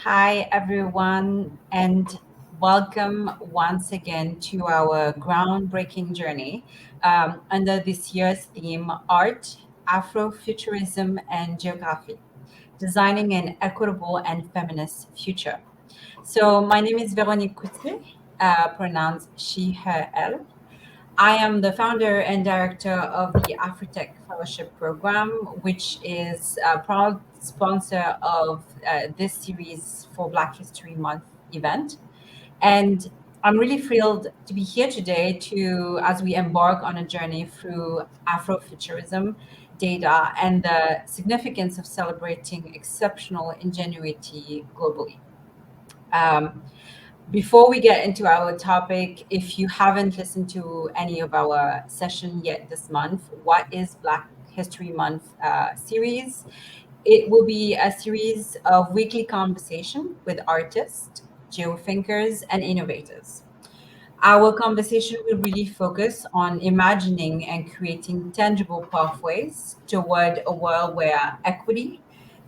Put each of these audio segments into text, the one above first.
Hi, everyone, and welcome once again to our groundbreaking journey under this year's theme Art, Afrofuturism, and Geography, Designing an Equitable and Feminist Future. So, my name is Vero and pronounced she, her, elle. I am the founder and director of the Afrotech Fellowship Program, which is a proud sponsor of this series for Black History Month event. And I'm really thrilled to be here today as we embark on a journey through Afrofuturism data and the significance of celebrating exceptional ingenuity globally. Um, Before we get into our topic, if you haven't listened to any of our session yet this month, What is Black History Month series? It will be a series of weekly conversation with artists, geothinkers, and innovators. Our conversation will really focus on imagining and creating tangible pathways toward a world where equity,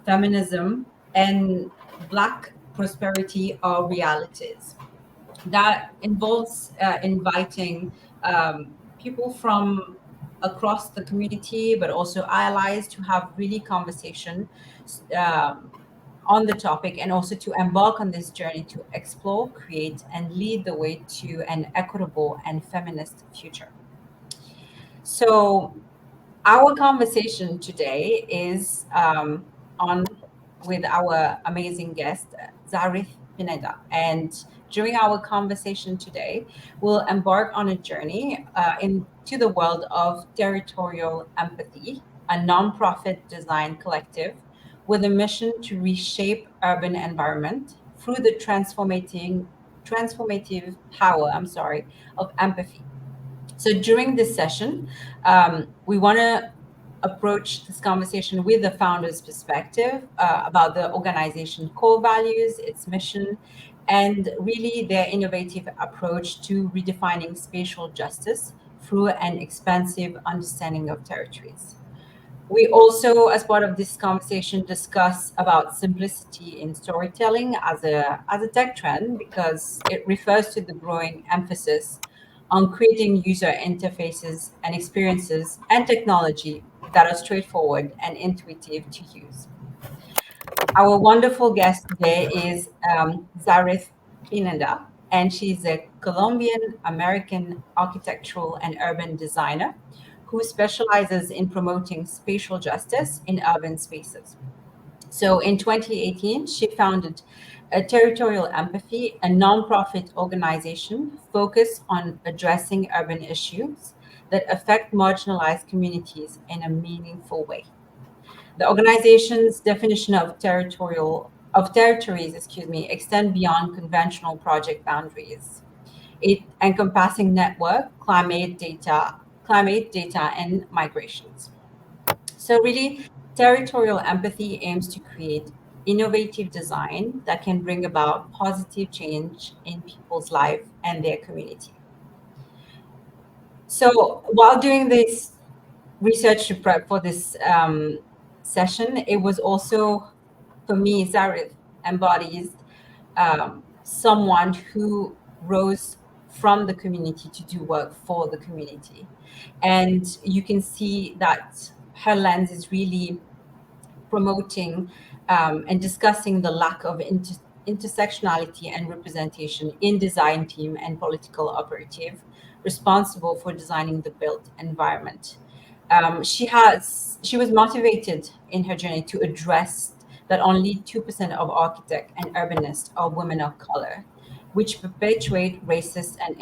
feminism, and Black prosperity are realities. That involves inviting people from across the community, but also allies to have really conversation um, on the topic and also to embark on this journey to explore, create, and lead the way to an equitable and feminist future. So, our conversation today is on with our amazing guest, Zarith Pineda. And during our conversation today, we'll embark on a journey into the world of Territorial Empathy, a nonprofit design collective with a mission to reshape urban environment through the transformative power, of empathy. So during this session, we want to approach this conversation with the founder's perspective about the organization core values, its mission, and really their innovative approach to redefining spatial justice through an expansive understanding of territories. We also, as part of this conversation, discuss about simplicity in storytelling as a tech trend because it refers to the growing emphasis on creating user interfaces and experiences and technology that are straightforward and intuitive to use. Our wonderful guest today is Zarith Pineda, and she's a Colombian American architectural and urban designer who specializes in promoting spatial justice in urban spaces. So in 2018, she founded a Territorial Empathy, a nonprofit organization focused on addressing urban issues that affect marginalized communities in a meaningful way. The organization's definition of territories, extend beyond conventional project boundaries. It encompassing network, climate data, and migrations. So really, territorial empathy aims to create innovative design that can bring about positive change in people's life and their community. So while doing this research to prep for this session, it was also, for me, Zarif embodies someone who rose from the community to do work for the community. And you can see that her lens is really promoting and discussing the lack of intersectionality and representation in design team and political operative responsible for designing the built environment. She was motivated in her journey to address that only 2% of architects and urbanists are women of color, which perpetuate racist and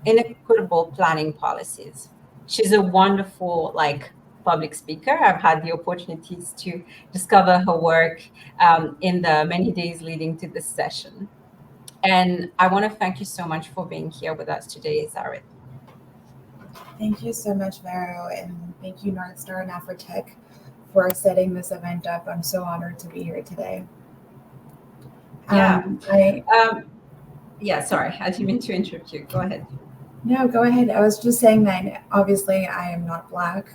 inequitable planning policies. She's a wonderful public speaker. I've had the opportunities to discover her work in the many days leading to this session. And I want to thank you so much for being here with us today, Zareth. Thank you so much, Vero, and thank you, North Star and Afrotech, for setting this event up. I'm so honored to be here today. Sorry, I didn't mean to interrupt you. Go ahead. No, go ahead. I was just saying that obviously I am not Black.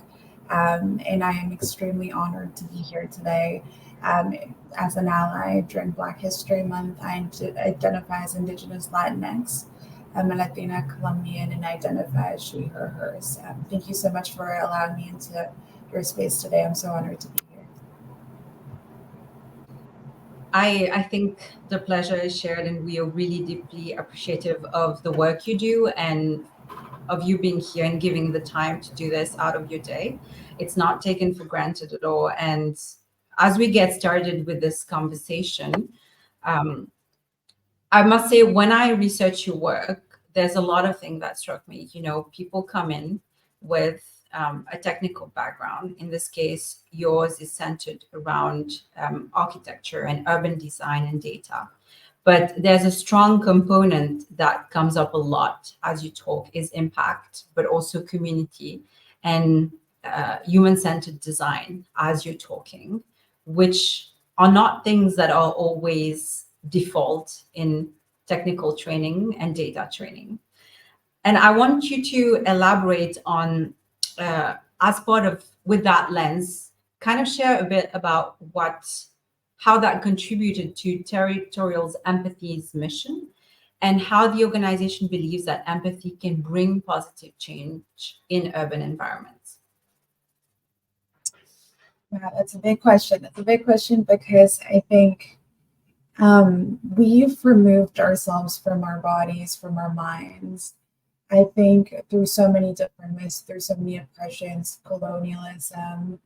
And I am extremely honored to be here today. Um, as an ally during Black History Month, I identify as Indigenous Latinx. I'm a Latina Colombian and identify as she, her, hers. Thank you so much for allowing me into your space today. I'm so honored to be here. I think the pleasure is shared, and we are really deeply appreciative of the work you do and of you being here and giving the time to do this out of your day. It's not taken for granted at all. And as we get started with this conversation, um, I must say, when I research your work, there's a lot of things that struck me. You know, people come in with a technical background. In this case, yours is centered around architecture and urban design and data. But there's a strong component that comes up a lot as you talk is impact, but also community and human-centered design as you're talking, which are not things that are always default in technical training and data training. And I want you to elaborate on, as part of, with that lens, kind of share a bit about how that contributed to Territorial's Empathy's mission and how the organization believes that empathy can bring positive change in urban environments. Wow, that's a big question. That's a big question because I think we've removed ourselves from our bodies, from our minds. I think through so many different ways, through so many oppressions, colonialism,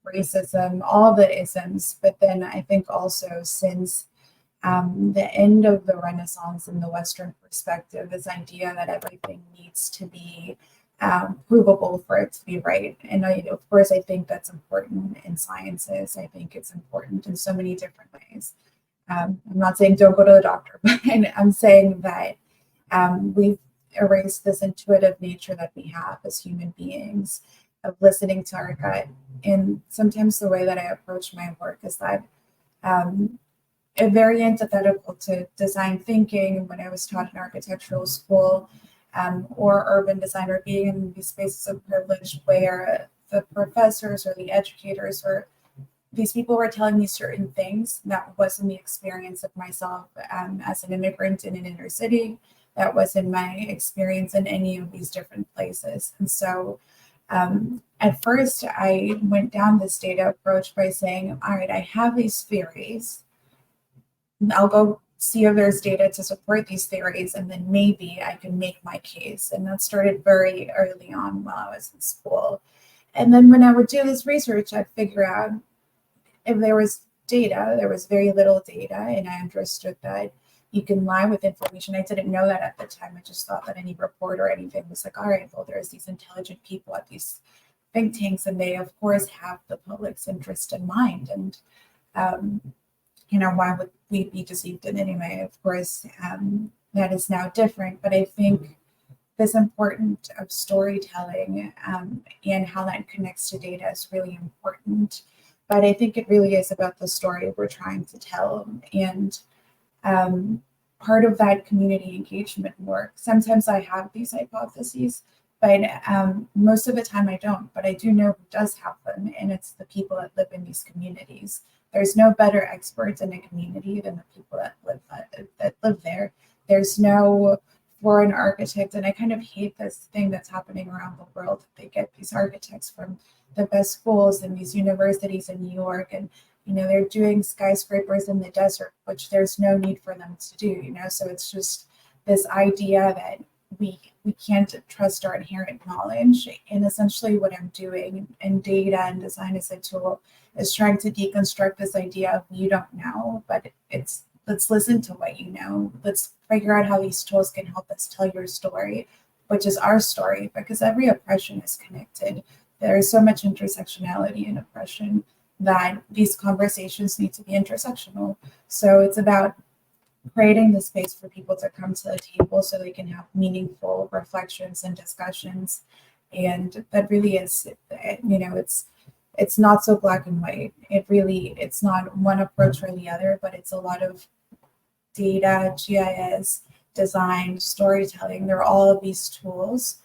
racism, all the isms. But then I think also since the end of the Renaissance in the Western perspective, this idea that everything needs to be provable for it to be right. And of course, I think that's important in sciences. I think it's important in so many different ways. I'm not saying don't go to the doctor, but I'm saying that we've erased this intuitive nature that we have as human beings of listening to our gut. And sometimes the way that I approach my work is that very antithetical to design thinking when I was taught in architectural school, or urban design, or being in these spaces of privilege where the professors or the educators or these people were telling me certain things that wasn't the experience of myself as an immigrant in an inner city. That wasn't my experience in any of these different places. And so at first I went down this data approach by saying, all right, I have these theories. I'll go see if there's data to support these theories, and then maybe I can make my case. And that started very early on while I was in school. And then when I would do this research, I'd figure out if there was data. There was very little data, and I understood that you can lie with information. I didn't know that at the time. I just thought that any report or anything was like, all right, well, there's these intelligent people at these think tanks, and they, of course, have the public's interest in mind. And why would we be deceived in any way? Of course, that is now different. But I think this importance of storytelling and how that connects to data is really important. But I think it really is about the story we're trying to tell. And part of that community engagement work, sometimes I have these hypotheses, but most of the time I don't. But I do know who does have them, and it's the people that live in these communities. There's no better experts in a community than the people that live there. There's no foreign architect, and I kind of hate this thing that's happening around the world. They get these architects from the best schools and these universities in New York, and they're doing skyscrapers in the desert, which there's no need for them to do. So it's just this idea that we can't trust our inherent knowledge. And essentially what I'm doing in data and design as a tool is trying to deconstruct this idea of you don't know, but it's let's listen to what you know. Let's figure out how these tools can help us tell your story, which is our story, because every oppression is connected. There is so much intersectionality in oppression that these conversations need to be intersectional. So it's about creating the space for people to come to the table so they can have meaningful reflections and discussions. And that really is, it's not so black and white. It's not one approach or the other, but it's a lot of data, GIS, design, storytelling. They're all of these tools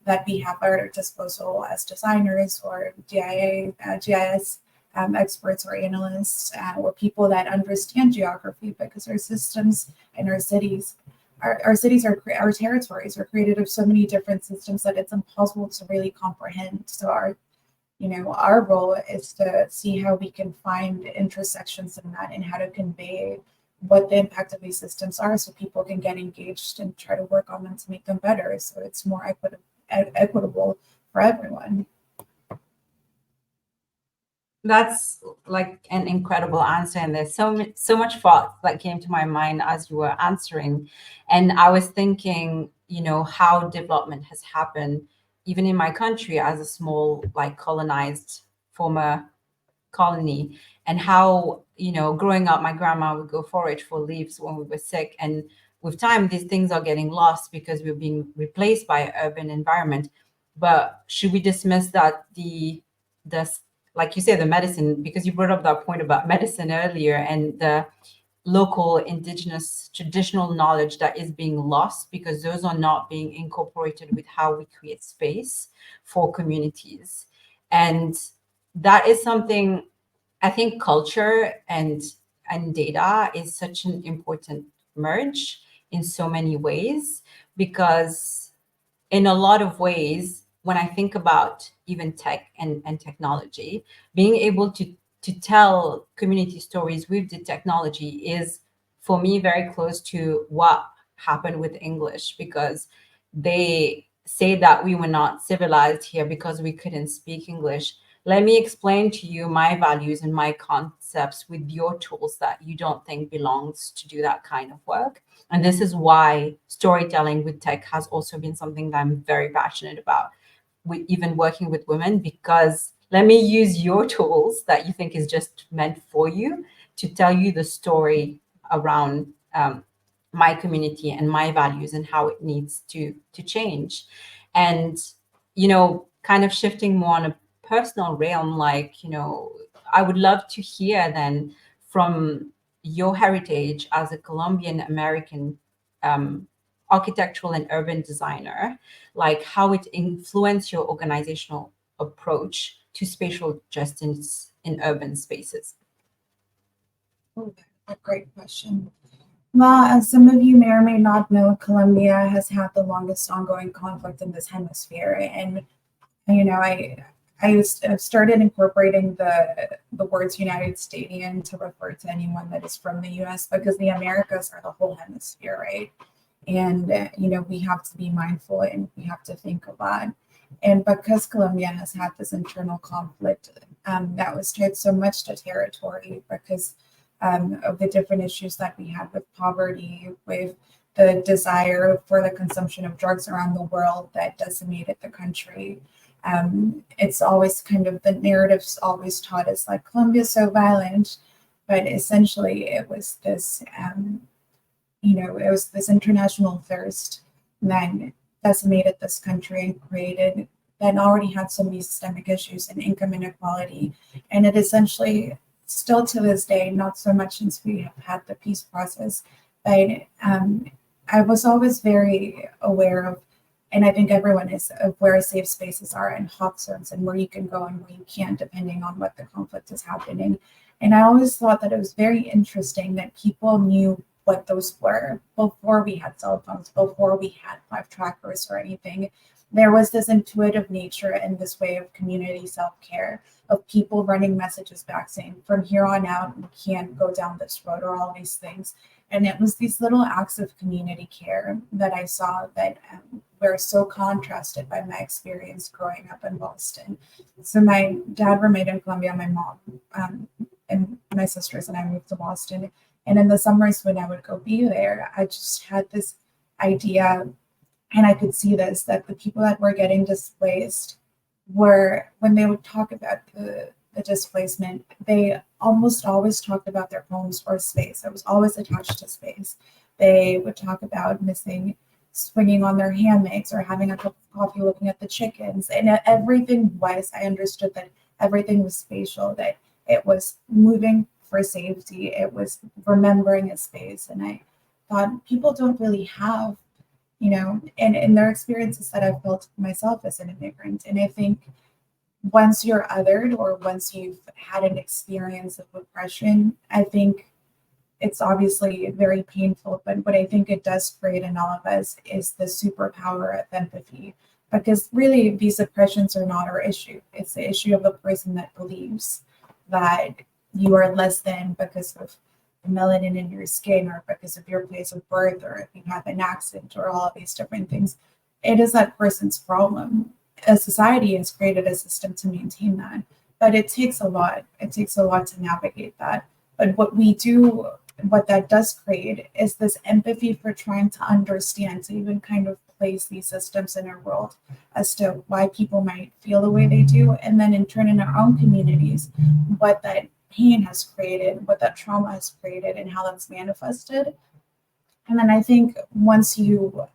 that we have at our disposal as designers or GIS experts or analysts or people that understand geography, because our systems and our cities, our cities are our territories are created of so many different systems that it's impossible to really comprehend. So our role is to see how we can find intersections in that and how to convey what the impact of these systems are so people can get engaged and try to work on them to make them better so it's more equitable for everyone. That's like an incredible answer, and there's so much thought that came to my mind as you were answering. And I was thinking, how development has happened even in my country as a small, like, colonized former colony, and how, growing up, my grandma would go forage for leaves when we were sick, and with time these things are getting lost because we're being replaced by an urban environment. But should we dismiss that the like you say, the medicine, because you brought up that point about medicine earlier, and the local indigenous traditional knowledge that is being lost because those are not being incorporated with how we create space for communities? And that is something, I think culture and data is such an important merge in so many ways, because in a lot of ways, when I think about even tech and technology, being able to tell community stories with the technology is, for me, very close to what happened with English, because they say that we were not civilized here because we couldn't speak English. Let me explain to you my values and my concepts with your tools that you don't think belongs to do that kind of work. And this is why storytelling with tech has also been something that I'm very passionate about, with even working with women, because let me use your tools that you think is just meant for you to tell you the story around my community and my values and how it needs to change. And, kind of shifting more on a personal realm, like, I would love to hear then from your heritage as a Colombian American architectural and urban designer, like how it influenced your organizational approach to spatial justice in urban spaces. Oh, a great question. Well, as some of you may or may not know, Colombia has had the longest ongoing conflict in this hemisphere, and I've started incorporating the words United Stadian to refer to anyone that is from the U.S. because the Americas are the whole hemisphere, right? And we have to be mindful and we have to think a lot. And because Colombia has had this internal conflict that was tied so much to territory, because of the different issues that we had with poverty, with the desire for the consumption of drugs around the world that decimated the country. It's always kind of, the narrative's always taught us like Colombia's so violent, but essentially it was this, it was this international thirst that decimated this country and created, that already had so many systemic issues and income inequality. And it essentially, still to this day, not so much since we have had the peace process, but I was always very aware of, and I think everyone is, of where safe spaces are and hot zones and where you can go and where you can't, depending on what the conflict is happening. And I always thought that it was very interesting that people knew what those were before we had cell phones, before we had live trackers or anything. There was this intuitive nature and this way of community self-care, of people running messages back saying, from here on out, we can't go down this road, or all these things. And it was these little acts of community care that I saw that were so contrasted by my experience growing up in Boston. So my dad remained in Colombia, my mom and my sisters and I moved to Boston. And in the summers when I would go be there, I just had this idea, and I could see this, that the people that were getting displaced were, when they would talk about the displacement, they almost always talked about their homes or space. It was always attached to space. They would talk about missing, swinging on their hammocks, or having a cup of coffee looking at the chickens. And everything was, I understood that everything was spatial, that it was moving for safety, it was remembering a space. And I thought, people don't really have and in their experiences that I've built myself as an immigrant. And I think once you're othered or once you've had an experience of oppression, I think it's obviously very painful. But what I think it does create in all of us is the superpower of empathy. Because really, these oppressions are not our issue. It's the issue of a person that believes that you are less than because of the melanin in your skin or because of your place of birth or if you have an accent or all of these different things. It is that person's problem. A society has created a system to maintain that, but it takes a lot. It takes a lot to navigate that. But what that does create is this empathy for trying to understand, to even kind of place these systems in our world as to why people might feel the way they do. And then in turn, in our own communities, what that pain has created, what that trauma has created, and how that's manifested. And then I think once you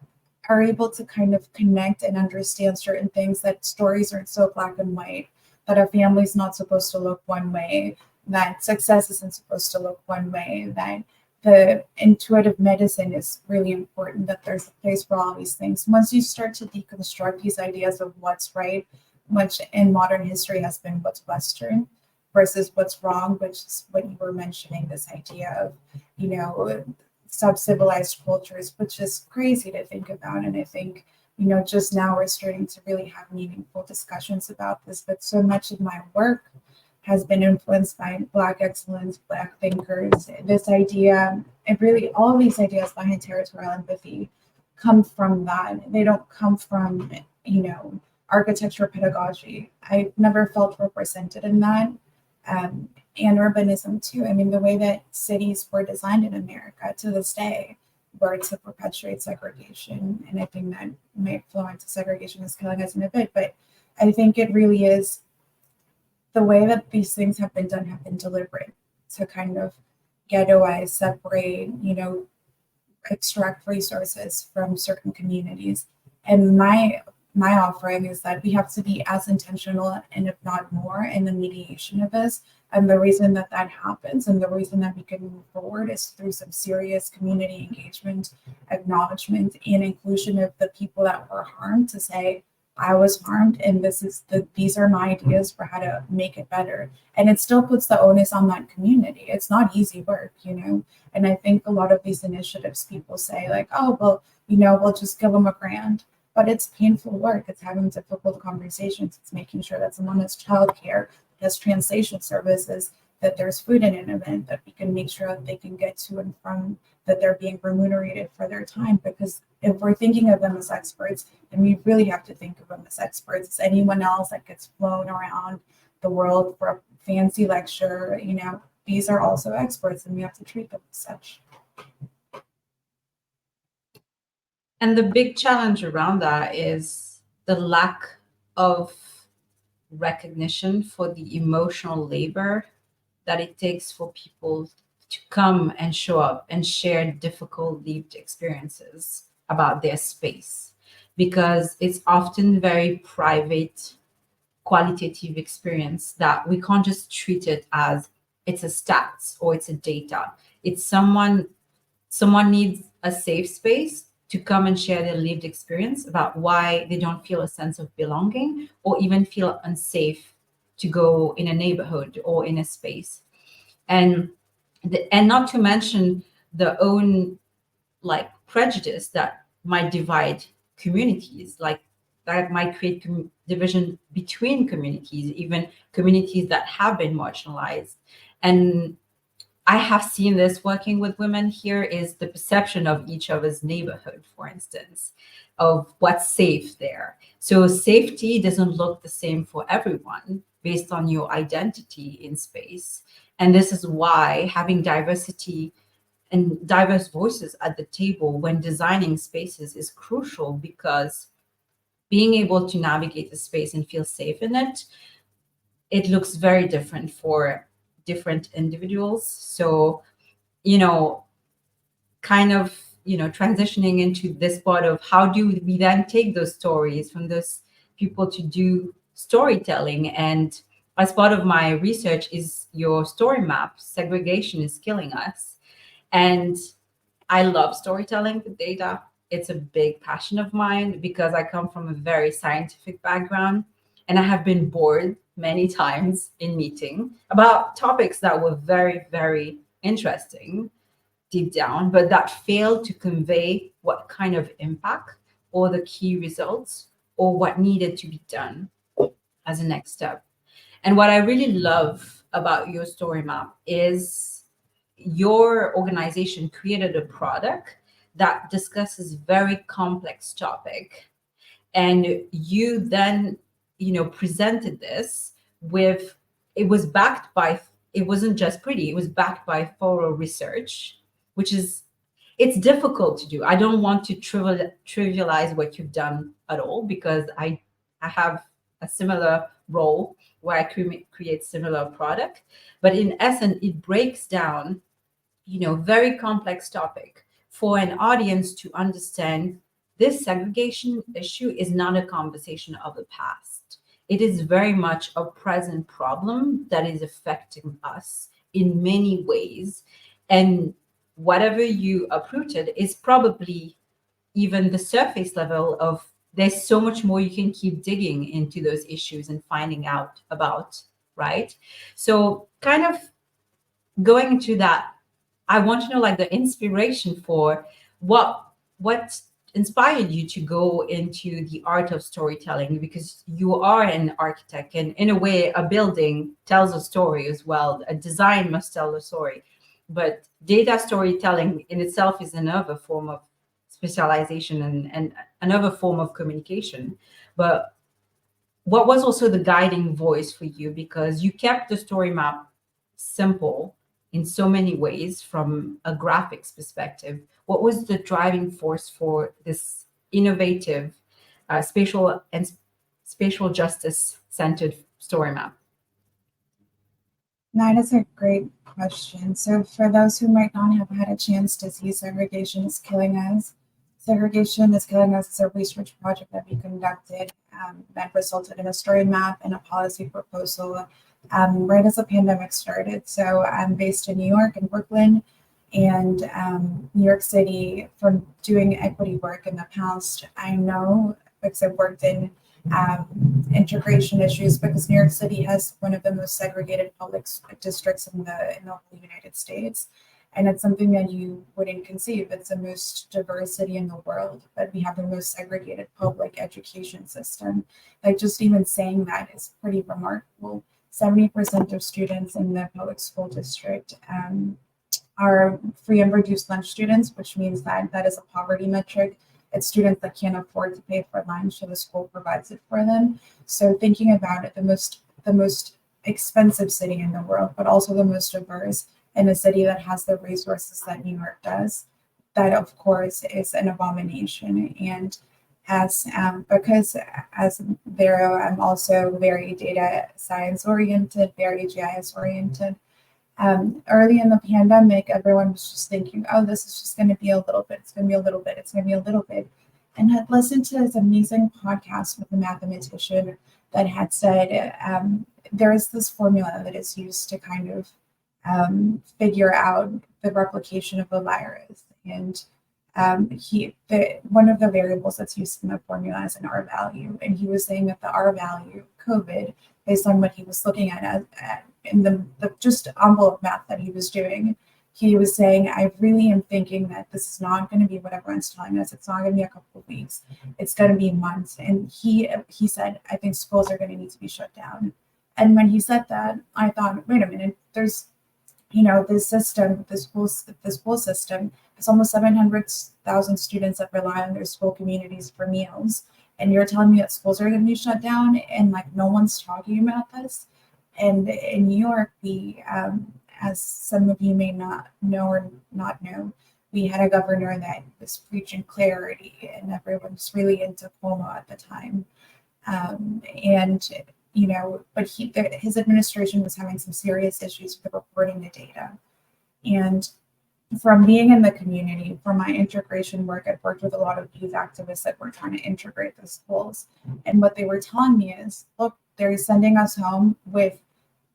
are able to kind of connect and understand certain things, that stories aren't so black and white, that a family's not supposed to look one way, that success isn't supposed to look one way, that the intuitive medicine is really important, that there's a place for all these things. Once you start to deconstruct these ideas of what's right, which in modern history has been what's Western versus what's wrong, which is what you were mentioning, this idea of, sub-civilized cultures, which is crazy to think about. And I think, just now we're starting to really have meaningful discussions about this, but so much of my work has been influenced by Black excellence, Black thinkers. This idea, and really all of these ideas behind territorial empathy come from that. They don't come from, architecture pedagogy. I never felt represented in that. And urbanism too. I mean, the way that cities were designed in America to this day were to perpetuate segregation. And I think that might flow into segregation is killing us in a bit, but I think it really is the way that these things have been done have been deliberate to kind of ghettoize, separate, extract resources from certain communities. And my offering is that we have to be as intentional and if not more in the mediation of this. And the reason that happens and the reason that we can move forward is through some serious community engagement, acknowledgement, and inclusion of the people that were harmed to say, I was harmed and these are my ideas for how to make it better. And it still puts the onus on that community. It's not easy work, And I think a lot of these initiatives, people say like, oh, well, we'll just give them a grant. But it's painful work. It's having difficult conversations. It's making sure that someone has childcare, has translation services, that there's food in an event, that we can make sure that they can get to and from, that they're being remunerated for their time. Because if we're thinking of them as experts, then we really have to think of them as experts. It's anyone else that gets flown around the world for a fancy lecture, these are also experts and we have to treat them as such. And the big challenge around that is the lack of recognition for the emotional labor that it takes for people to come and show up and share difficult lived experiences about their space, because it's often very private, qualitative experience that we can't just treat it as it's a stats or it's a data. It's someone needs a safe space to come and share their lived experience about why they don't feel a sense of belonging or even feel unsafe to go in a neighborhood or in a space. And not to mention the own like prejudice that might divide communities, like that might create division between communities, even communities that have been marginalized. And I have seen this working with women here is the perception of each other's neighborhood, for instance, of what's safe there. So safety doesn't look the same for everyone based on your identity in space. And this is why having diversity and diverse voices at the table when designing spaces is crucial, because being able to navigate the space and feel safe in it, it looks very different for different individuals. So, kind of, transitioning into this part of how do we then take those stories from those people to do storytelling. And as part of my research is your story map, Segregation is Killing Us. And I love storytelling with data. it's a big passion of mine because I come from a very scientific background, and I have been bored many times in meeting about topics that were very, very interesting deep down, but that failed to convey what kind of impact or the key results or what needed to be done as a next step. And what I really love about your story map is your organization created a product that discusses very complex topic, and you then presented this with, it was backed by, it wasn't just pretty, it was backed by thorough research, which is, it's difficult to do. I don't want to trivialize what you've done at all, because I have a similar role where I create similar product, but in essence it breaks down very complex topic for an audience to understand. This segregation issue is not a conversation of the past. It is very much a present problem that is affecting us in many ways. And whatever you uprooted is probably even the surface level of, there's so much more you can keep digging into those issues and finding out about, right? So kind of going into that, I want to know like the inspiration for what inspired you to go into the art of storytelling, because you are an architect, and in a way a building tells a story as well. A design must tell a story, but data storytelling in itself is another form of specialization and another form of communication. But what was also the guiding voice for you, because you kept the story map simple in so many ways from a graphics perspective? What was the driving force for this innovative spatial and spatial justice centered story map? That is a great question. So, for those who might not have had a chance to see Segregation is Killing Us, Segregation is Killing Us is a research project that we conducted that resulted in a story map and a policy proposal right as the pandemic started. So, I'm based in New York and Brooklyn and New York City. From doing equity work in the past, I know, because I've worked in integration issues, because New York City has one of the most segregated public districts in the whole United States. And it's something that you wouldn't conceive. It's the most diverse city in the world, but we have the most segregated public education system. Like, just even saying that is pretty remarkable. 70% of students in the public school district are free and reduced lunch students, which means that that is a poverty metric. It's students that can't afford to pay for lunch, so the school provides it for them. So thinking about it, the most expensive city in the world, but also the most diverse, in a city that has the resources that New York does, that of course is an abomination. And because as Vero, I'm also very data science oriented, very GIS oriented. Early in the pandemic, everyone was just thinking, oh, this is just going to be a little bit, it's going to be a little bit, it's going to be a little bit. And had listened to this amazing podcast with a mathematician that had said there is this formula that is used to kind of figure out the replication of a virus. And one of the variables that's used in the formula is an R value. And he was saying that the R value, COVID, based on what he was looking at in the just envelope math that he was doing, he was saying, I really am thinking that this is not going to be what everyone's telling us. It's not going to be a couple of weeks. It's going to be months. And he said, I think schools are going to need to be shut down. And when he said that, I thought, wait a minute, there's, this system, the school system, it's almost 700,000 students that rely on their school communities for meals. And you're telling me that schools are going to be shut down and like no one's talking about this? And in New York, we, as some of you may not know or not know, we had a governor that was preaching clarity, and everyone was really into Cuomo at the time. But his administration was having some serious issues with reporting the data. And from being in the community, for my integration work, I've worked with a lot of youth activists that were trying to integrate the schools. And what they were telling me is, look, they're sending us home with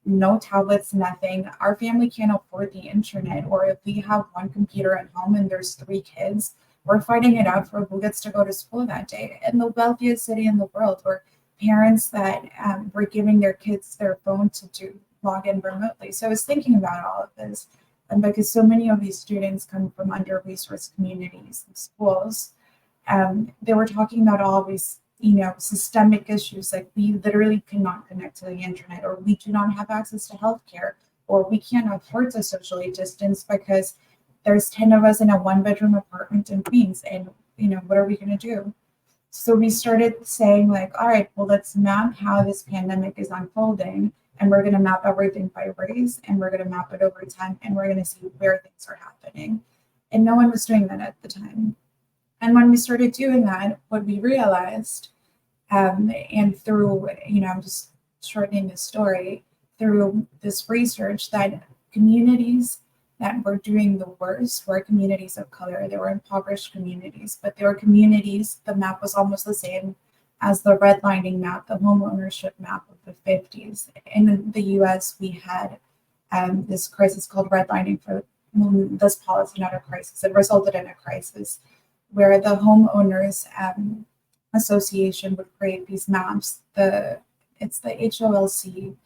no tablets, nothing. Our family can't afford the internet. Or if we have one computer at home and there's 3 kids, we're fighting it out for who gets to go to school that day. In the wealthiest city in the world, where parents that were giving their kids their phone to log in remotely. So I was thinking about all of this, and because so many of these students come from under-resourced communities and schools, they were talking about all these, systemic issues, like we literally cannot connect to the internet, or we do not have access to healthcare, or we can't afford to socially distance because there's 10 of us in a one-bedroom apartment in Queens, and what are we going to do? So we started saying, like, all right, well, let's map how this pandemic is unfolding, and we're going to map everything by race, and we're going to map it over time, and we're going to see where things are happening. And no one was doing that at the time. And when we started doing that, what we realized, and through, I'm just shortening the story, through this research, that communities that were doing the worst were communities of color. They were impoverished communities, but they were communities, the map was almost the same as the redlining map, the home ownership map of the 50s. In the US, we had this crisis called redlining for this policy, not a crisis. It resulted in a crisis where the homeowners association would create these maps. It's the HOLC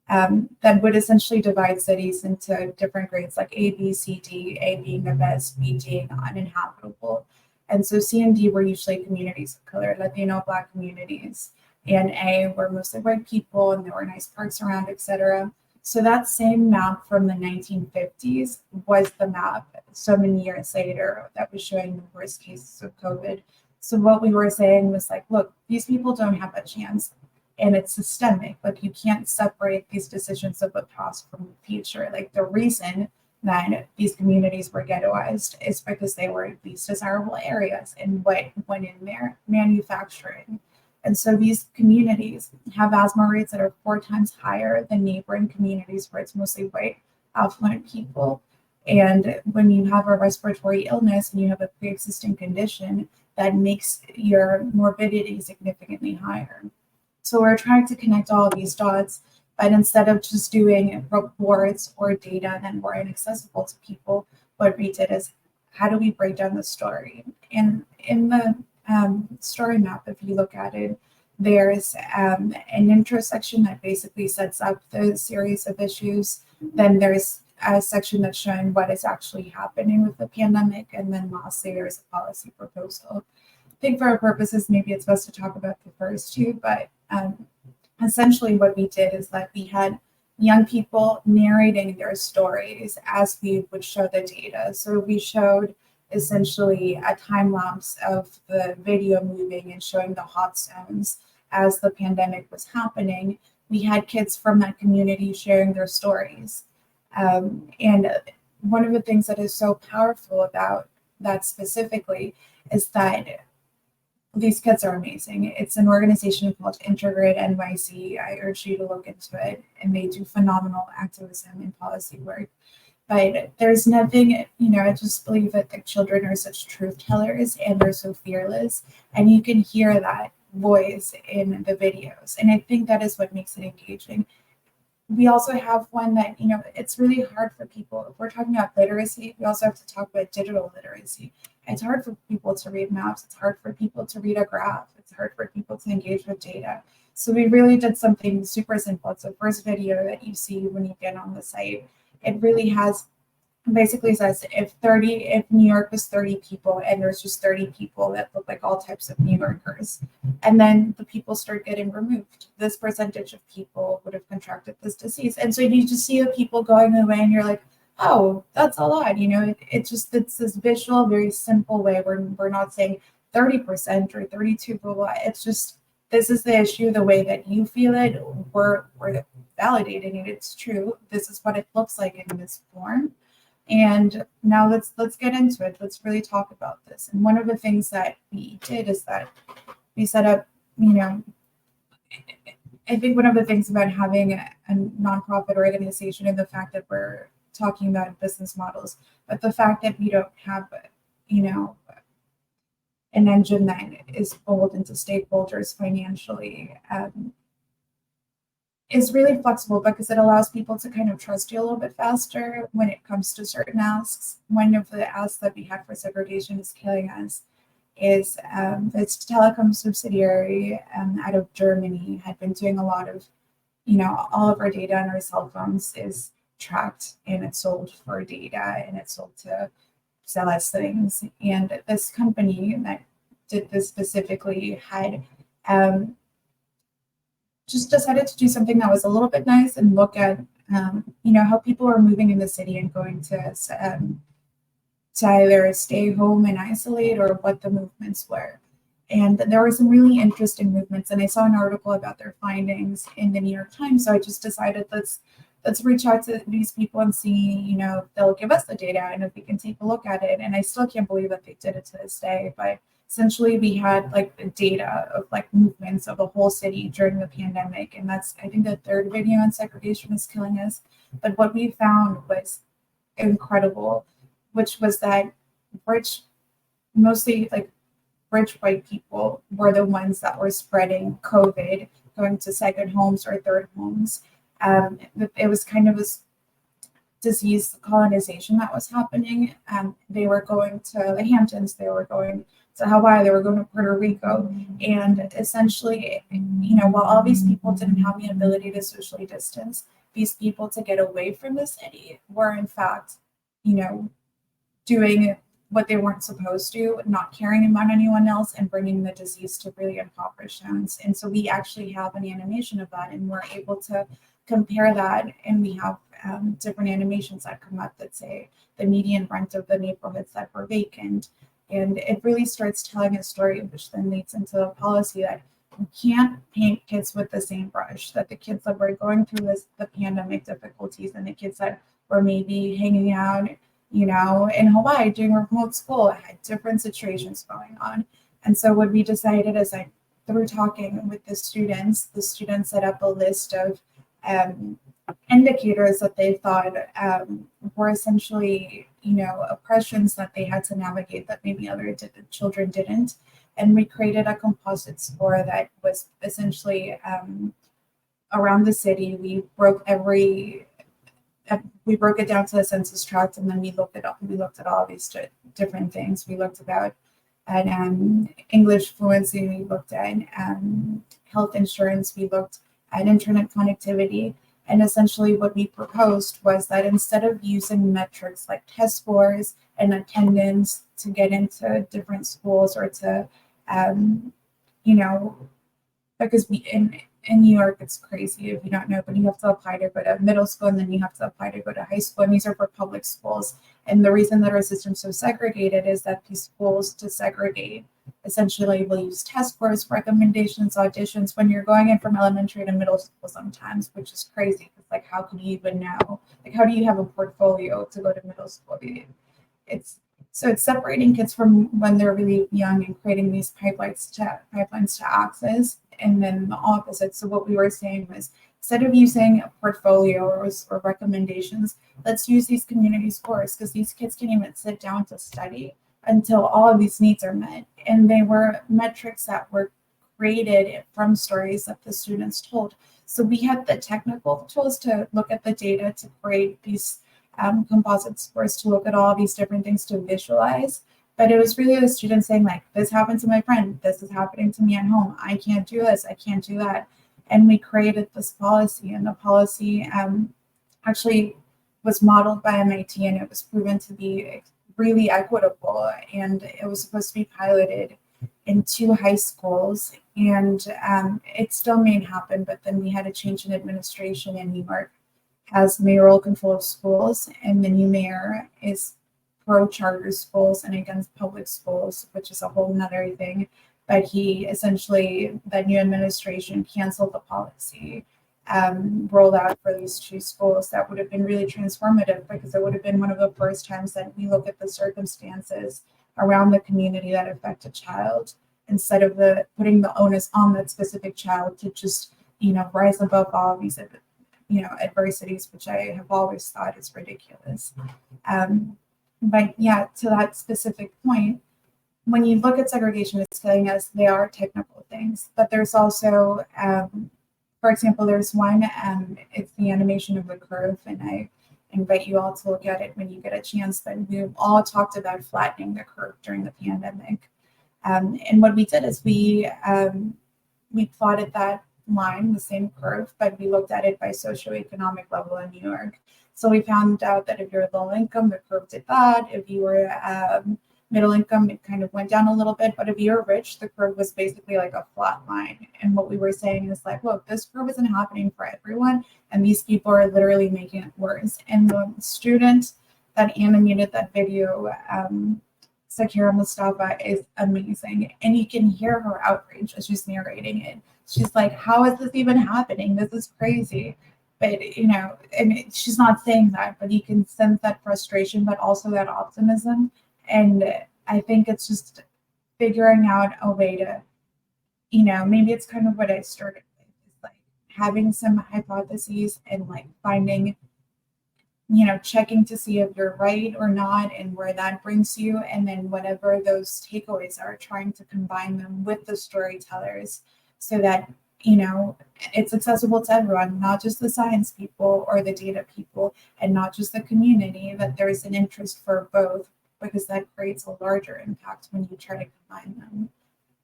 that would essentially divide cities into different grades, like A, B, C, D, A being the best, B being uninhabitable. And so C and D were usually communities of color, Latino, Black communities, and A were mostly white people, and there were nice parks around, etc. So that same map from the 1950s was the map so many years later that was showing the worst cases of COVID. So what we were saying was like, look, these people don't have a chance, and it's systemic. Like, you can't separate these decisions of the past from the future. Like, the reason that these communities were ghettoized is because they were least desirable areas, and what went in there, manufacturing. And so these communities have asthma rates that are 4 times higher than neighboring communities where it's mostly white, affluent people. And when you have a respiratory illness and you have a pre-existing condition, that makes your morbidity significantly higher. So we're trying to connect all of these dots, but instead of just doing reports or data that were inaccessible to people, what we did is, how do we break down the story? And in the story map, if you look at it, there's an intersection that basically sets up the series of issues. Then there's a section that's showing what is actually happening with the pandemic. And then lastly, there's a policy proposal. I think for our purposes, maybe it's best to talk about the first two, but essentially what we did is that we had young people narrating their stories as we would show the data. So we showed essentially a time lapse of the video moving and showing the hot zones as the pandemic was happening. We had kids from that community sharing their stories. And one of the things that is so powerful about that specifically is that these kids are amazing. It's an organization called Integrate NYC. I urge you to look into it, and they do phenomenal activism and policy work. But there's nothing, I just believe that the children are such truth tellers, and they're so fearless, and you can hear that voice in the videos. And I think that is what makes it engaging. We also have one that, it's really hard for people. If we're talking about literacy, we also have to talk about digital literacy. It's hard for people to read maps. It's hard for people to read a graph. It's hard for people to engage with data. So we really did something super simple. It's the first video that you see when you get on the site. It really has, basically says if New York was 30 people and there's just 30 people that look like all types of New Yorkers, and then the people start getting removed, this percentage of people would have contracted this disease. And so you just see the people going away and you're like, oh, that's a lot. It's this visual, very simple way. We're not saying 30% or 32, blah, blah. It's just, this is the issue, the way that you feel it. We're validating it. It's true. This is what it looks like in this form. And now let's get into it. Let's really talk about this. And one of the things that we did is that we set up, I think one of the things about having a nonprofit organization, and the fact that we're talking about business models, but the fact that we don't have, an engine that is pulled into stakeholders financially, is really flexible because it allows people to kind of trust you a little bit faster when it comes to certain asks. One of the asks that we had for Segregation is Killing Us is this telecom subsidiary out of Germany had been doing a lot of, all of our data on our cell phones is tracked and it's sold for data and it's sold to sell us things. And this company that did this specifically had just decided to do something that was a little bit nice and look at, how people are moving in the city and going to either stay home and isolate or what the movements were. And there were some really interesting movements. And I saw an article about their findings in the New York Times. So I just decided let's reach out to these people and see, if they'll give us the data and if we can take a look at it. And I still can't believe that they did it to this day. But essentially we had like the data of like movements of a whole city during the pandemic. And that's, I think, the third video on Segregation is Killing Us. But what we found was incredible, which was that mostly like rich white people were the ones that were spreading COVID, going to second homes or third homes. It was kind of this disease colonization that was happening. They were going to the Hamptons, they were going to Hawaii, they were going to Puerto Rico. And essentially, while all these people didn't have the ability to socially distance, these people to get away from the city were in fact, doing what they weren't supposed to, not caring about anyone else and bringing the disease to really impoverished towns. And so we actually have an animation of that and we're able to compare that. And we have different animations that come up that say the median rent of the neighborhoods that were vacant. And it really starts telling a story, which then leads into a policy that you can't paint kids with the same brush, that the kids that were going through the pandemic difficulties and the kids that were maybe hanging out in Hawaii doing remote school had different situations going on. And so what we decided is that through talking with the students set up a list of indicators that they thought were essentially, oppressions that they had to navigate that maybe other children didn't. And we created a composite score that was essentially around the city. We broke it down to the census tract, and then we looked at all these different things. We looked at English fluency. We looked at health insurance. We looked at internet connectivity. And essentially what we proposed was that instead of using metrics like test scores and attendance to get into different schools or to, because in New York, it's crazy if you don't know, but you have to apply to go to middle school and then you have to apply to go to high school. And these are for public schools. And the reason that our system's so segregated is that these schools to segregate essentially will use test scores, recommendations, auditions when you're going in from elementary to middle school sometimes, which is crazy. Because like, how can you even know? Like, how do you have a portfolio to go to middle school? It's separating kids from when they're really young and creating these pipelines to access. And then the opposite. So what we were saying was, instead of using a portfolio or recommendations, let's use these community scores, because these kids can't even sit down to study until all of these needs are met. And they were metrics that were created from stories that the students told. So we had the technical tools to look at the data, to create these composite scores, to look at all these different things, to visualize. But it was really the students saying, like, this happened to my friend, this is happening to me at home, I can't do this, I can't do that. And we created this policy, and the policy actually was modeled by MIT, and it was proven to be really equitable. And it was supposed to be piloted in 2 high schools, and it still may happen, but then we had a change in administration in New York, has mayoral control of schools, and the new mayor is pro-charter schools and against public schools, which is a whole nother thing. But he essentially, that new administration canceled the policy rolled out for these 2 schools. That would have been really transformative, because it would have been one of the first times that we look at the circumstances around the community that affect a child, instead of putting the onus on that specific child to just, rise above all these, adversities, which I have always thought is ridiculous. But yeah, to that specific point, when you look at segregation, it's telling us they are technical things, but there's also for example, there's one, it's the animation of the curve, and I invite you all to look at it when you get a chance. But we've all talked about flattening the curve during the pandemic. And what we did is we plotted that line, the same curve, but we looked at it by socioeconomic level in New York. So we found out that if you're low income, the curve did that. If you were middle income, it kind of went down a little bit. But if you're rich, the curve was basically like a flat line. And what we were saying is like, look, this curve isn't happening for everyone. And these people are literally making it worse. And the student that animated that video, Sakira Mustafa, is amazing. And you can hear her outrage as she's narrating it. She's like, how is this even happening? This is crazy. But, you know, I mean, she's not saying that, but you can sense that frustration, but also that optimism. And I think it's just figuring out a way to, you know, maybe it's kind of what I started with, is like having some hypotheses and like finding, you know, checking to see if you're right or not and where that brings you. And then whatever those takeaways are, trying to combine them with the storytellers so that, you know, it's accessible to everyone, not just the science people or the data people, and not just the community, that there's an interest for both, because that creates a larger impact when you try to combine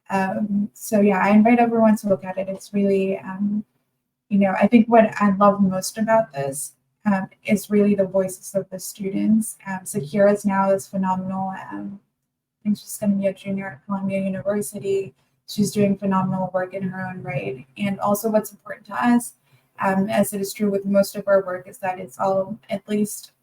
them. So yeah, I invite everyone to look at it. It's really, you know, I think what I love most about this is really the voices of the students. Sakira is now this phenomenal, I think she's going to be a junior at Columbia University. She's doing phenomenal work in her own right. And also what's important to us, as it is true with most of our work, is that it's all at least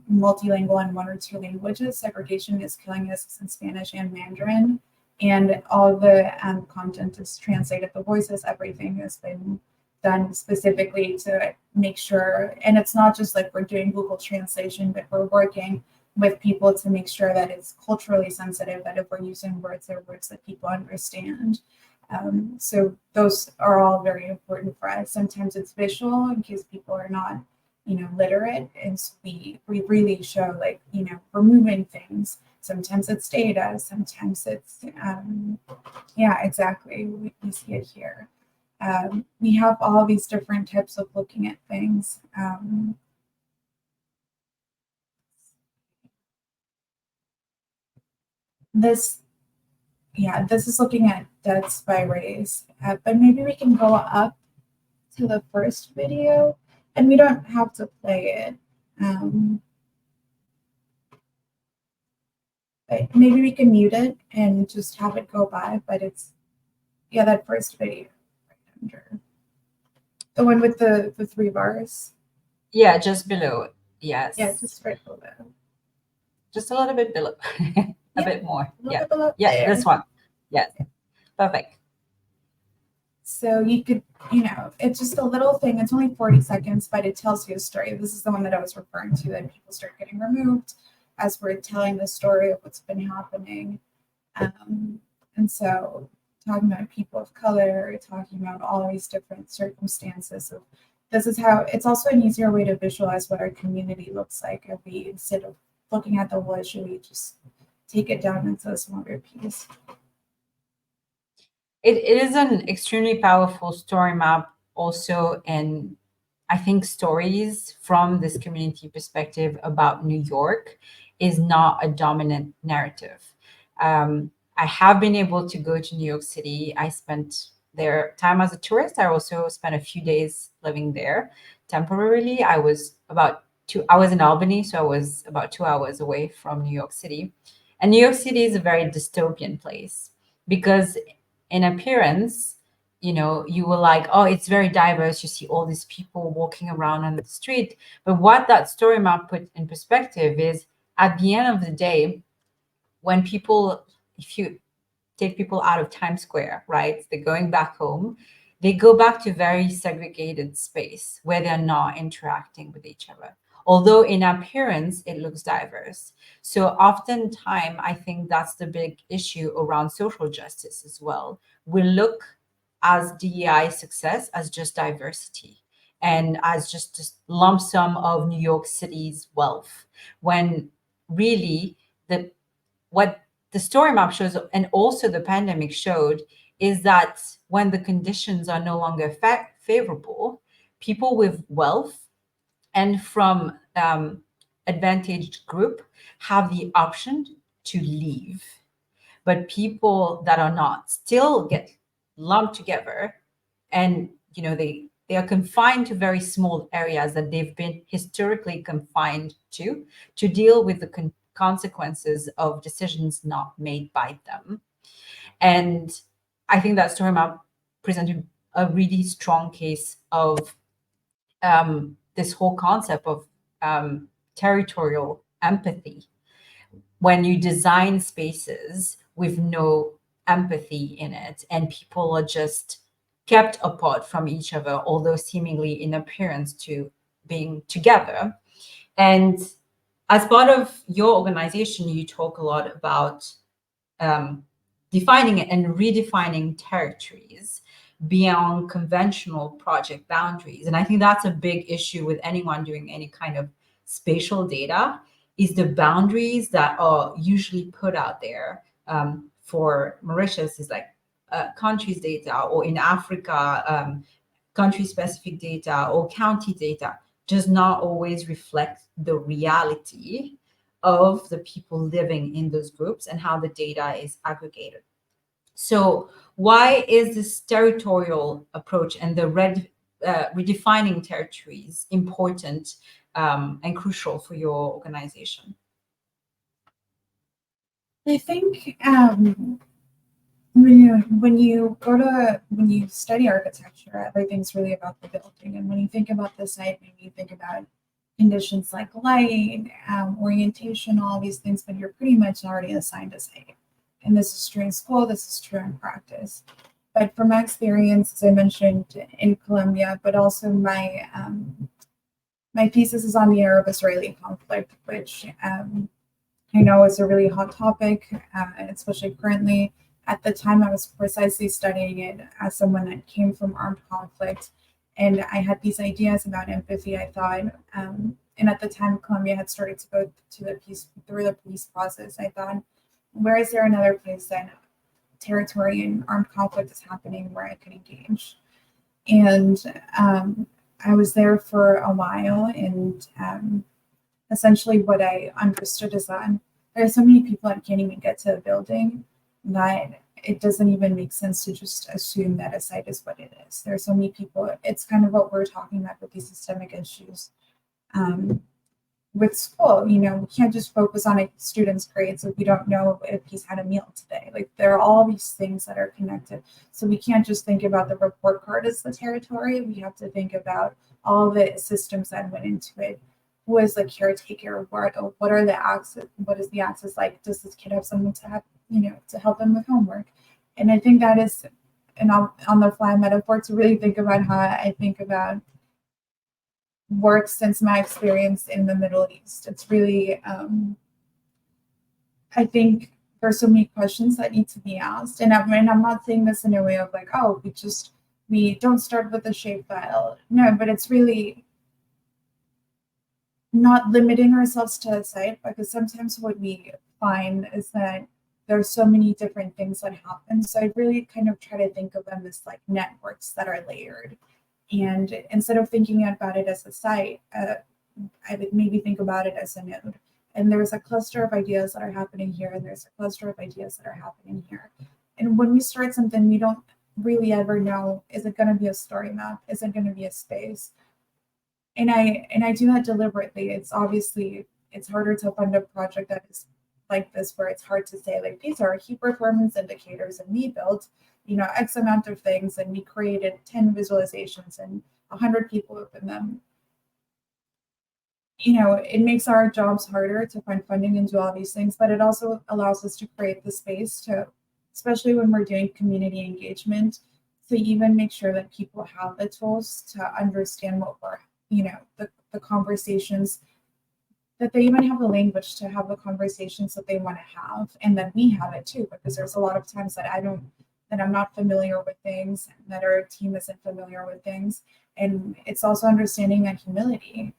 multilingual in one or two languages. Segregation is killing us in Spanish and Mandarin. And all the content is translated, the voices, everything has been done specifically to make sure, and it's not just like we're doing Google translation, but we're working with people to make sure that it's culturally sensitive, that if we're using words, they're words that people understand. So those are all very important for us. Sometimes it's visual in case people are not, you know, literate, and so we really show, like, you know, we're moving things. Sometimes it's data, sometimes it's yeah, exactly, we see it here. We have all these different types of looking at things. This, yeah, this is looking at deaths by race, but maybe we can go up to the first video, and we don't have to play it. But maybe we can mute it and just have it go by, but it's, yeah, that first video right under. The one with the 3 bars? Yeah, just below. Yes. Yeah, just right below. Just a little bit below. A Yeah, bit more. a little Yeah. bit below Yeah, there. this one. Yes. Perfect. So you could, you know, it's just a little thing. It's only 40 seconds, but it tells you a story. This is the one that I was referring to, that people start getting removed as we're telling the story of what's been happening. And so talking about people of color, talking about all these different circumstances of, this is how, it's also an easier way to visualize what our community looks like if we, instead of looking at the whole issue, we just take it down into a smaller piece. It is an extremely powerful story map also, and I think stories from this community perspective about New York is not a dominant narrative. I have been able to go to New York City. I spent there time as a tourist. I also spent a few days living there temporarily. I was in Albany, so I was about 2 hours away from New York City. And New York City is a very dystopian place because in appearance, you know, you were like, oh, it's very diverse. You see all these people walking around on the street. But what that story map put in perspective is, at the end of the day, when people, if you take people out of Times Square, right, they're going back home, they go back to very segregated space where they're not interacting with each other. Although in appearance, it looks diverse. So oftentimes, I think that's the big issue around social justice as well. We look as DEI success as just diversity and as just a lump sum of New York City's wealth, when really the what the story map shows, and also the pandemic showed, is that when the conditions are no longer favorable, people with wealth and from advantaged group have the option to leave. But people that are not still get lumped together, and they are confined to very small areas that they've been historically confined to deal with the consequences of decisions not made by them. And I think that story map presented a really strong case of this whole concept of territorial empathy. When you design spaces with no empathy in it, and people are just kept apart from each other, although seemingly in appearance to being together. And as part of your organization, you talk a lot about defining and redefining territories beyond conventional project boundaries. And I think that's a big issue with anyone doing any kind of spatial data, is the boundaries that are usually put out there. For Mauritius is like countries data, or in Africa, country specific data or county data does not always reflect the reality of the people living in those groups and how the data is aggregated. So why is this territorial approach and the redefining territories important and crucial for your organization? I think when you study architecture, everything's really about the building. And when you think about the site, maybe you think about conditions like light, orientation, all these things, but you're pretty much already assigned a site. And this is true in school, this is true in practice. But from my experience, as I mentioned, in Colombia, but also my thesis is on the Arab-Israeli conflict, which I know is a really hot topic, especially currently. At the time, I was precisely studying it as someone that came from armed conflict, and I had these ideas about empathy, I thought. And at the time, Colombia had started to go through the peace process. I thought, where is there another place that territory and armed conflict is happening where I could engage? And I was there for a while, and essentially what I understood is that there are so many people that can't even get to a building that it doesn't even make sense to just assume that a site is what it is. There are so many people. It's kind of what we're talking about with these systemic issues. With school, we can't just focus on a student's grades if we don't know if he's had a meal today. Like, there are all these things that are connected. So we can't just think about the report card as the territory. We have to think about all the systems that went into it. Who is the caretaker? What are the access? What is the access like? Does this kid have someone to have, to help them with homework? And I think that is an on the fly metaphor to really think about how I think about work since my experience in the Middle East. It's really, I think there's so many questions that need to be asked. And I'm not saying this in a way of like, oh, we don't start with a shape file. No, but it's really not limiting ourselves to a site, because sometimes what we find is that there's so many different things that happen. So I really kind of try to think of them as like networks that are layered. And instead of thinking about it as a site, I would maybe think about it as a node. And there's a cluster of ideas that are happening here, and there's a cluster of ideas that are happening here. And when we start something, we don't really ever know, is it going to be a story map? Is it going to be a space? And I do that deliberately. It's harder to fund a project that is like this, where it's hard to say, like, these are key performance indicators, and we built, X amount of things, and we created 10 visualizations and 100 people open them. It makes our jobs harder to find funding and do all these things, but it also allows us to create the space to, especially when we're doing community engagement, to even make sure that people have the tools to understand what we're, the conversations, that they even have the language to have the conversations that they want to have, and that we have it too, because there's a lot of times that I'm not familiar with things, that our team isn't familiar with things. And it's also understanding that humility.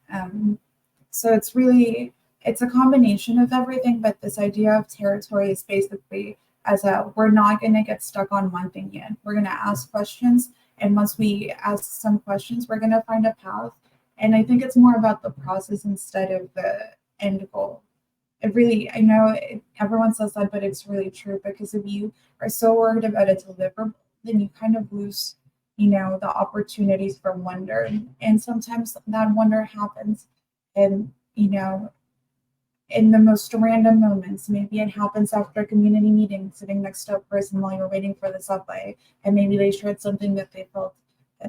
So it's a combination of everything, but this idea of territory is basically we're not going to get stuck on one thing yet. We're going to ask questions, And once we ask some questions, we're going to find a path. And I think it's more about the process instead of the end goal. It really, I know everyone says that, but it's really true, because if you are so worried about a deliverable, then you kind of lose, the opportunities for wonder. And sometimes that wonder happens, and, in the most random moments. Maybe it happens after a community meeting, sitting next to a person while you're waiting for the subway, and maybe they shared something that they felt,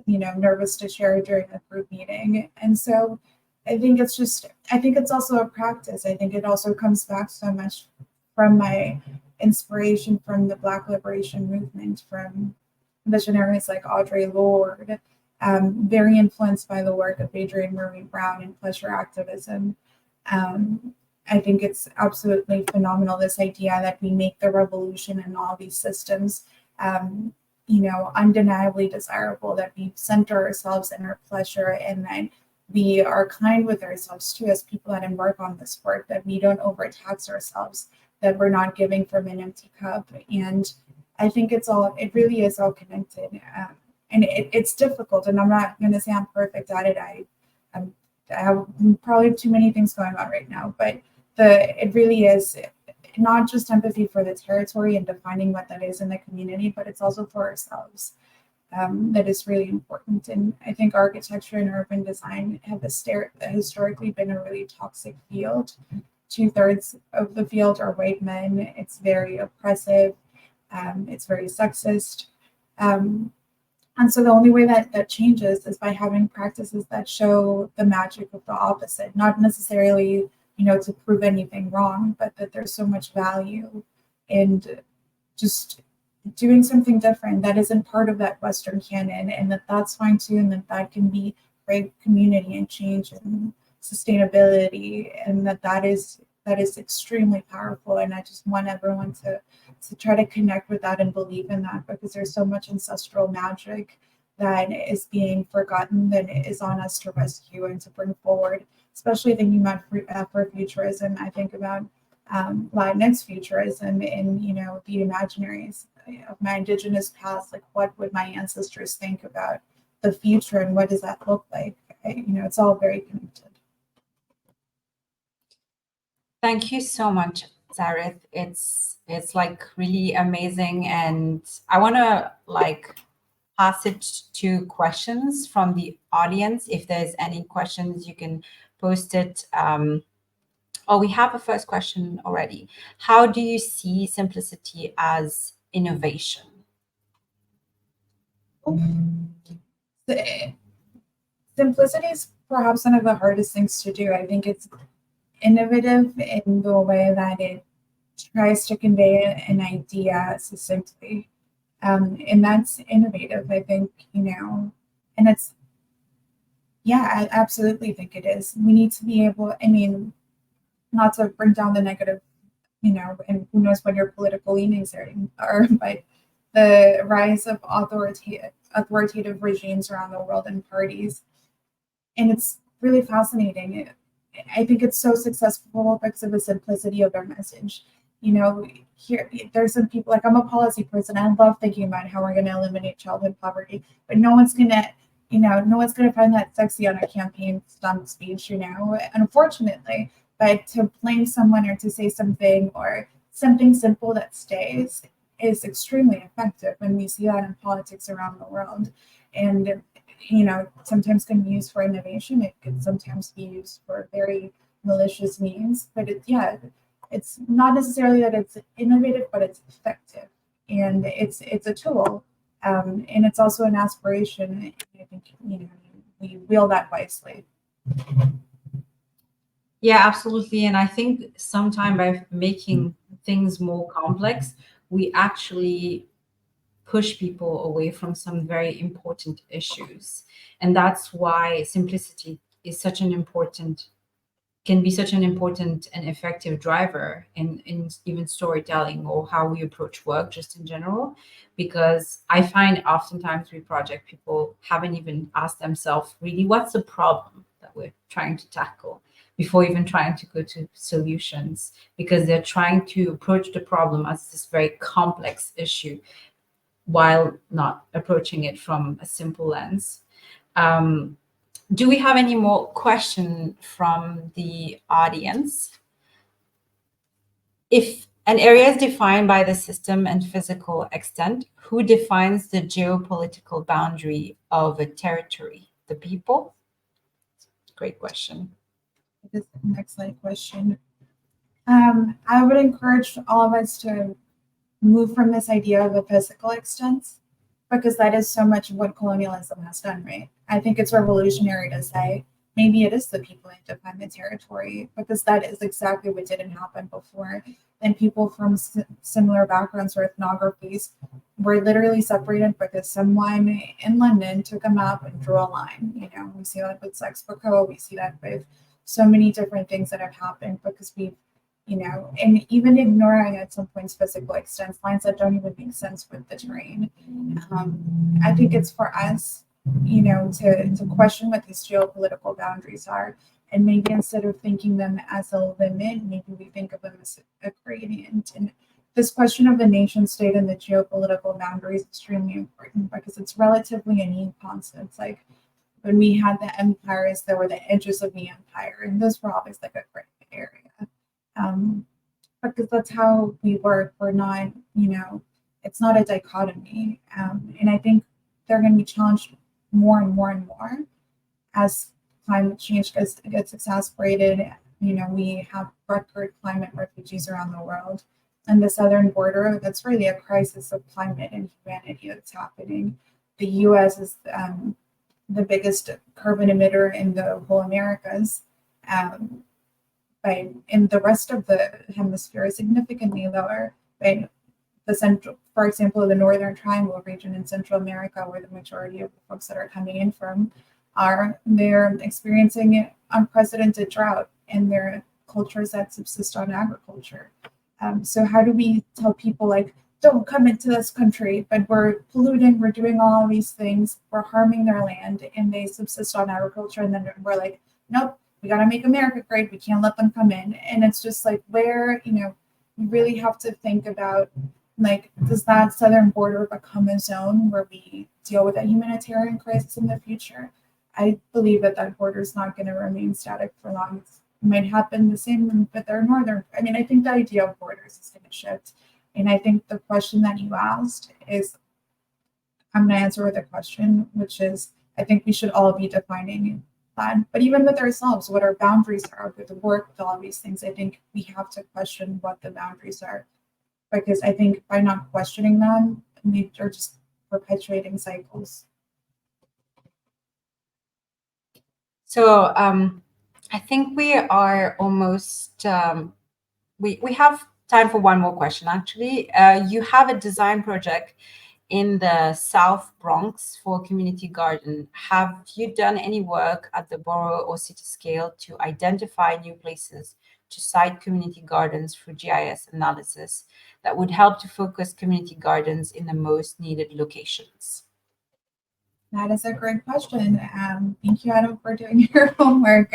nervous to share during a group meeting. And so I think it's also a practice. I think it also comes back so much from my inspiration from the Black liberation movement, from visionaries like Audre Lorde, very influenced by the work of Adrienne Maree Brown in pleasure activism. I think it's absolutely phenomenal, this idea that we make the revolution in all these systems, undeniably desirable, that we center ourselves in our pleasure, and that we are kind with ourselves too, as people that embark on this work, that we don't overtax ourselves, that we're not giving from an empty cup. And I think it really is all connected. And it's difficult, and I'm not going to say I'm perfect at it. I have probably too many things going on right now, but it really is not just empathy for the territory and defining what that is in the community, but it's also for ourselves. That is really important. And I think architecture and urban design have historically been a really toxic field. 2/3 of the field are white men. It's very oppressive. It's very sexist. And so the only way that changes is by having practices that show the magic of the opposite, not necessarily, to prove anything wrong, but that there's so much value in just doing something different that isn't part of that Western canon, and that's fine too, and that can be great community and change and sustainability, and that is extremely powerful. And I just want everyone to try to connect with that and believe in that, because there's so much ancestral magic that is being forgotten, that is on us to rescue and to bring forward. Especially thinking about Afrofuturism, I think about Latinx futurism and the imaginaries of my indigenous past. Like, what would my ancestors think about the future, and what does that look like? It's all very connected. Thank you so much, Zarith. It's like really amazing, and I want to pass it to questions from the audience. If there's any questions, you can post it. Oh, we have a first question already. How do you see simplicity as innovation? Simplicity is perhaps one of the hardest things to do. I think it's innovative in the way that it tries to convey an idea succinctly. And that's innovative, I think, and it's, yeah, I absolutely think it is. We need to be able, not to bring down the negative, and who knows what your political leanings are, but the rise of authoritative regimes around the world and parties. And it's really fascinating. I think it's so successful because of the simplicity of their message. Here there's some people, like, I'm a policy person. I love thinking about how we're going to eliminate childhood poverty, but no one's going to find that sexy on a campaign stump speech, unfortunately. But to blame someone or to say something or something simple that stays is extremely effective. And we see that in politics around the world. And sometimes can be used for innovation. It can sometimes be used for very malicious means. But it's not necessarily that it's innovative, but it's effective, and it's a tool, and it's also an aspiration. I think we wield that wisely. Yeah, absolutely. And I think sometimes by making things more complex, we actually push people away from some very important issues. And that's why simplicity is can be such an important and effective driver in even storytelling or how we approach work just in general. Because I find oftentimes with project, people haven't even asked themselves really what's the problem that we're trying to tackle before even trying to go to solutions, because they're trying to approach the problem as this very complex issue while not approaching it from a simple lens. Do we have any more questions from the audience? If an area is defined by the system and physical extent, who defines the geopolitical boundary of a territory? The people? Great question. This is an excellent question. I would encourage all of us to move from this idea of a physical extent, because that is so much of what colonialism has done, right? I think it's revolutionary to say maybe it is the people that define the territory, because that is exactly what didn't happen before. And people from similar backgrounds or ethnographies were literally separated because someone in London took a map and drew a line. You know, we see that with Sex Boco, we see that with so many different things that have happened because we've, you know, and even ignoring at some points physical extents, lines that don't even make sense with the terrain. I think it's for us, you know, to question what these geopolitical boundaries are. And maybe instead of thinking them as a limit, maybe we think of them as a gradient. And this question of the nation state and the geopolitical boundaries is extremely important because it's relatively a new concept. Like when we had the empires, there were the edges of the empire, and those were always like a gray area. Because that's how we work. We're not, you know, it's not a dichotomy. And I think they're going to be challenged more and more and more as climate change gets exacerbated. You know, we have record climate refugees around the world. And the southern border, that's really a crisis of climate and humanity that's happening. The US is the biggest carbon emitter in the whole Americas. Right, and the rest of the hemisphere is significantly lower. Right, the central, for example, the Northern Triangle region in Central America, where the majority of the folks that are coming in from are, they're experiencing unprecedented drought in their cultures that subsist on agriculture. So how do we tell people like, don't come into this country, but we're polluting, we're doing all of these things, we're harming their land, and they subsist on agriculture, and then we're like, nope, we got to make America great. We can't let them come in. And it's just like where, you know, you really have to think about, like, does that southern border become a zone where we deal with a humanitarian crisis in the future? I believe that that border is not going to remain static for long. It might happen the same with our northern. I mean, I think the idea of borders is going to shift. And I think the question that you asked is, I'm going to answer with a question, which is, I think we should all be defining that. But even with ourselves, what our boundaries are with the work, with all these things, I think we have to question what the boundaries are. Because I think by not questioning them, we are just perpetuating cycles. So I think we are almost, we have time for one more question, actually. You have a design project in the South Bronx for a community garden. Have you done any work at the borough or city scale to identify new places to site community gardens through GIS analysis that would help to focus community gardens in the most needed locations? That is a great question. Thank you, Adam, for doing your homework.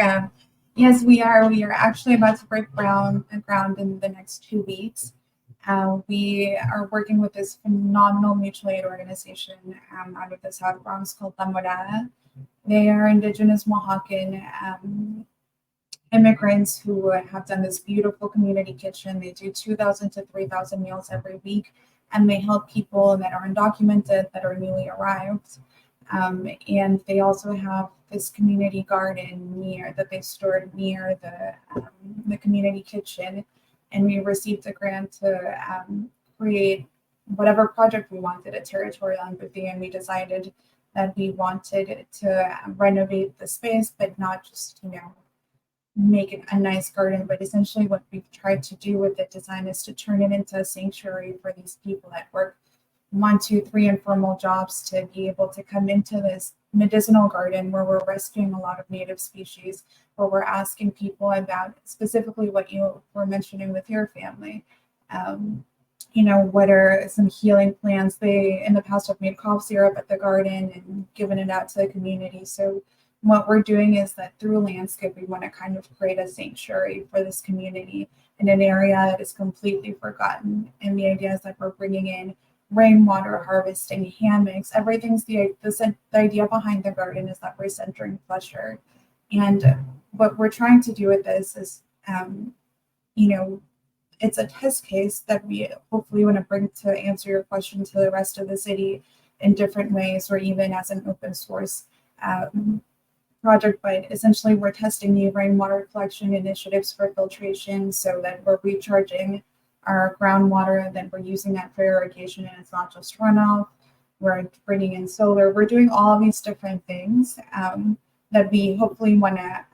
Yes, we are. We are actually about to break ground in the next 2 weeks. We are working with this phenomenal mutual aid organization out of the South Bronx called La Morada. They are indigenous Oaxacan immigrants who have done this beautiful community kitchen. They do 2,000 to 3,000 meals every week, and they help people that are undocumented, that are newly arrived. And they also have this community garden that they stored near the community kitchen. And we received a grant to create whatever project we wanted at Territorial Empathy. And we decided that we wanted to renovate the space, but not just, you know, make it a nice garden, but essentially what we've tried to do with the design is to turn it into a sanctuary for these people that work 1, 2, 3 informal jobs to be able to come into this medicinal garden where we're rescuing a lot of native species, where we're asking people about specifically what you were mentioning with your family. You know, what are some healing plants? They in the past have made cough syrup at the garden and given it out to the community. So what we're doing is that through landscape, we want to kind of create a sanctuary for this community in an area that is completely forgotten. And the idea is that we're bringing in rainwater harvesting, hammocks, everything's the idea behind the garden is that we're centering pleasure. And what we're trying to do with this is, it's a test case that we hopefully want to bring to answer your question to the rest of the city in different ways, or even as an open source project. But essentially, we're testing new rainwater collection initiatives for filtration so that we're recharging our groundwater, then we're using that for irrigation, and it's not just runoff. We're bringing in solar. We're doing all of these different things that we hopefully want to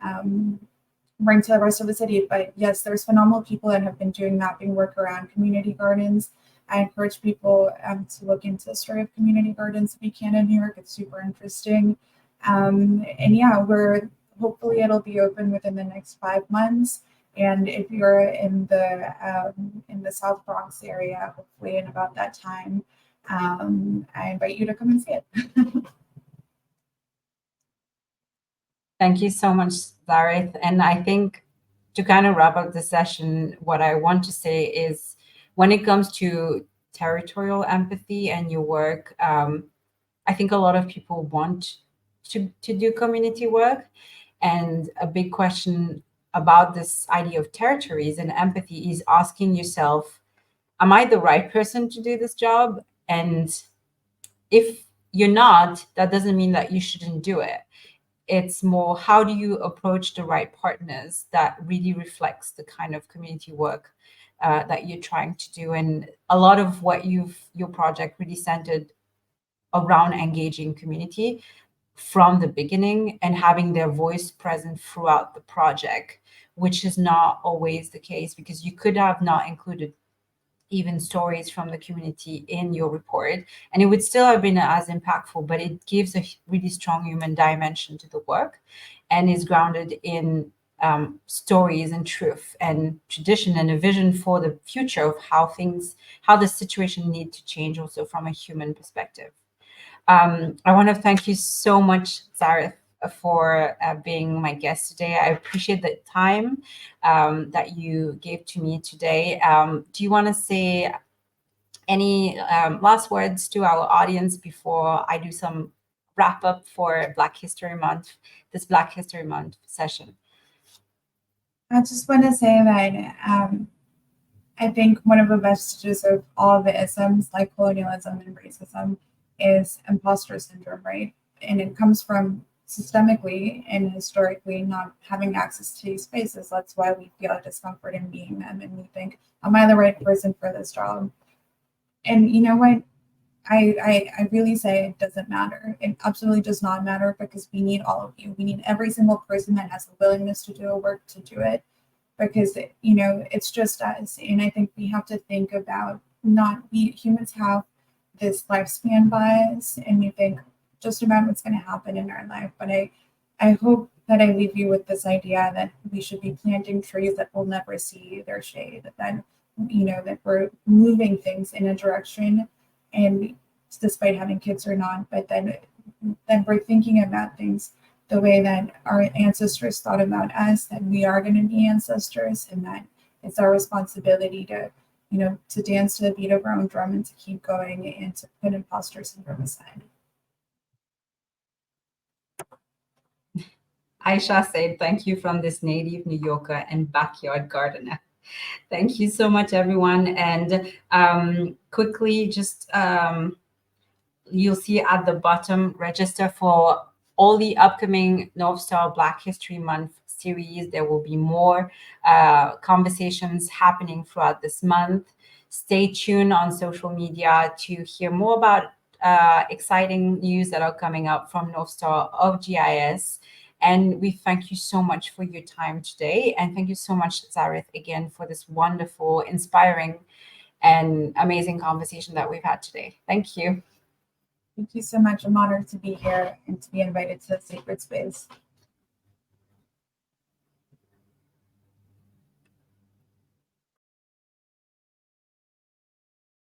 bring to the rest of the city. But yes, there's phenomenal people that have been doing mapping work around community gardens. I encourage people to look into the story of community gardens if you can in New York. It's super interesting. And yeah, hopefully it'll be open within the next 5 months. And if you're in the South Bronx area, hopefully in about that time, I invite you to come and see it. Thank you so much, Zarith. And I think to kind of wrap up the session, what I want to say is when it comes to territorial empathy and your work, I think a lot of people want to do community work. And a big question about this idea of territories and empathy is asking yourself, am I the right person to do this job? And if you're not, that doesn't mean that you shouldn't do it. It's more, how do you approach the right partners that really reflects the kind of community work that you're trying to do? And a lot of what your project really centered around engaging community from the beginning and having their voice present throughout the project, which is not always the case, because you could have not included even stories from the community in your report, and it would still have been as impactful, but it gives a really strong human dimension to the work and is grounded in stories and truth and tradition and a vision for the future of how the situation need to change also from a human perspective. I want to thank you so much, Zarith, for being my guest today. I appreciate the time that you gave to me today. Do you want to say any last words to our audience before I do some wrap up for Black History Month, this Black History Month session? I just want to say that I think one of the vestiges of all the isms like colonialism and racism is imposter syndrome, right? And it comes from systemically and historically not having access to these spaces. That's why we feel a discomfort in being them, and we think, am I the right person for this job? And you know what? I really say it doesn't matter. It absolutely does not matter, because we need all of you. We need every single person that has the willingness to do a work to do it, because it's just us. And I think we have to think about humans have this lifespan bias, and we think just about what's going to happen in our life. But I hope that I leave you with this idea that we should be planting trees that will never see their shade, that we're moving things in a direction, and despite having kids or not, but then we're thinking about things the way that our ancestors thought about us, that we are going to be ancestors, and that it's our responsibility to dance to the beat of our own drum and to keep going and to put imposter syndrome aside. Aisha said, thank you from this native New Yorker and backyard gardener. Thank you so much, everyone. And quickly, just you'll see at the bottom, register for all the upcoming North Star Black History Month series. There will be more conversations happening throughout this month. Stay tuned on social media to hear more about exciting news that are coming up from North Star of GIS. And we thank you so much for your time today. And thank you so much, Zarith, again, for this wonderful, inspiring, and amazing conversation that we've had today. Thank you. Thank you so much. I'm honored to be here and to be invited to the sacred space.